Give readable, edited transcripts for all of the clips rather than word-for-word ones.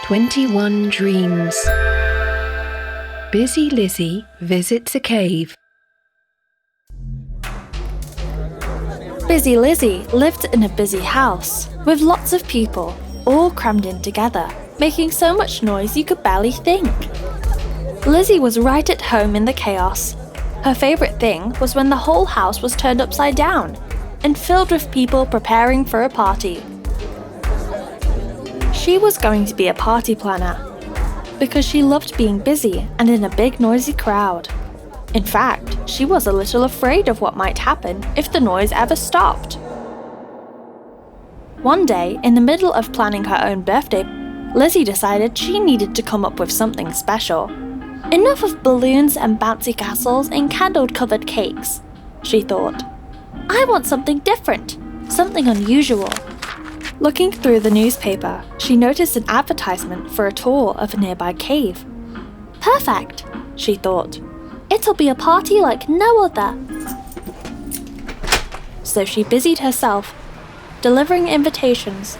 21 Dreams. Busy Lizzie visits a cave. Busy Lizzie lived in a busy house with lots of people, all crammed in together, making so much noise you could barely think. Lizzie was right at home in the chaos. Her favourite thing was when the whole house was turned upside down and filled with people preparing for a party. She was going to be a party planner because she loved being busy and in a big noisy crowd. In fact, she was a little afraid of what might happen if the noise ever stopped. One day, in the middle of planning her own birthday, Lizzie decided she needed to come up with something special. Enough of balloons and bouncy castles and candle-covered cakes, she thought. I want something different, something unusual. Looking through the newspaper, she noticed an advertisement for a tour of a nearby cave. Perfect, she thought. It'll be a party like no other. So she busied herself, delivering invitations,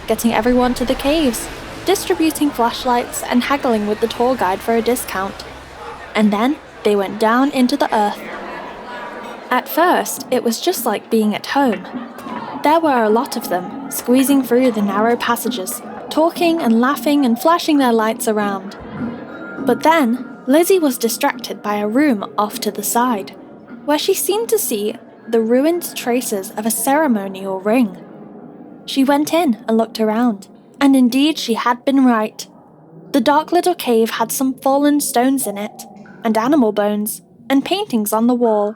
getting everyone to the caves, distributing flashlights and haggling with the tour guide for a discount. And then they went down into the earth. At first, it was just like being at home. There were a lot of them, squeezing through the narrow passages, talking and laughing and flashing their lights around. But then, Lizzie was distracted by a room off to the side, where she seemed to see the ruined traces of a ceremonial ring. She went in and looked around, and indeed she had been right. The dark little cave had some fallen stones in it, and animal bones, and paintings on the wall.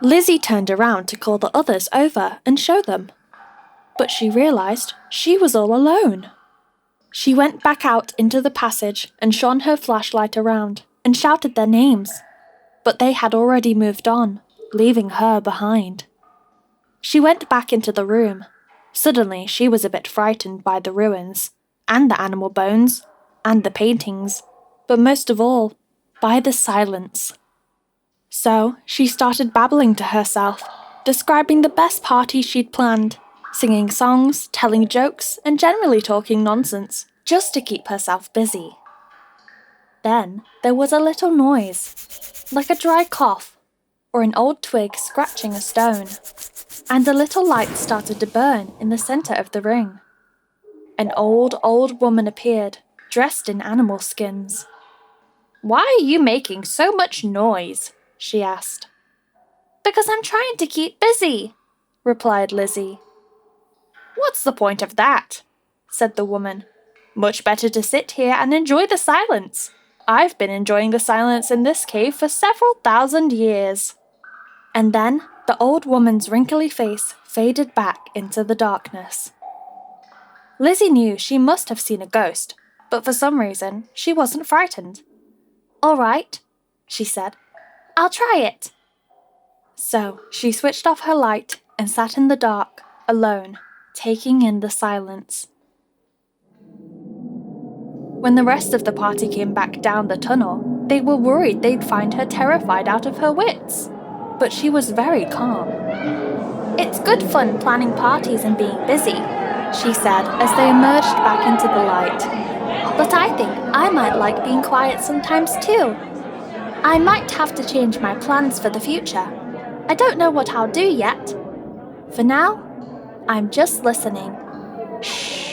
Lizzie turned around to call the others over and show them, but she realized she was all alone. She went back out into the passage and shone her flashlight around and shouted their names, but they had already moved on, leaving her behind. She went back into the room. Suddenly she was a bit frightened by the ruins, and the animal bones, and the paintings, but most of all, by the silence. So she started babbling to herself, describing the best party she'd planned, singing songs, telling jokes, and generally talking nonsense, just to keep herself busy. Then there was a little noise, like a dry cough, or an old twig scratching a stone, and a little light started to burn in the centre of the ring. An old woman appeared, dressed in animal skins. "Why are you making so much noise?" she asked. "Because I'm trying to keep busy," replied Lizzie. "What's the point of that?" said the woman. "Much better to sit here and enjoy the silence. I've been enjoying the silence in this cave for several thousand years." And then the old woman's wrinkly face faded back into the darkness. Lizzie knew she must have seen a ghost, but for some reason she wasn't frightened. "All right," she said. "I'll try it." So she switched off her light and sat in the dark, alone, taking in the silence. When the rest of the party came back down the tunnel, they were worried they'd find her terrified out of her wits. But she was very calm. "It's good fun planning parties and being busy," she said as they emerged back into the light. "But I think I might like being quiet sometimes too. I might have to change my plans for the future. I don't know what I'll do yet. For now, I'm just listening." Shh.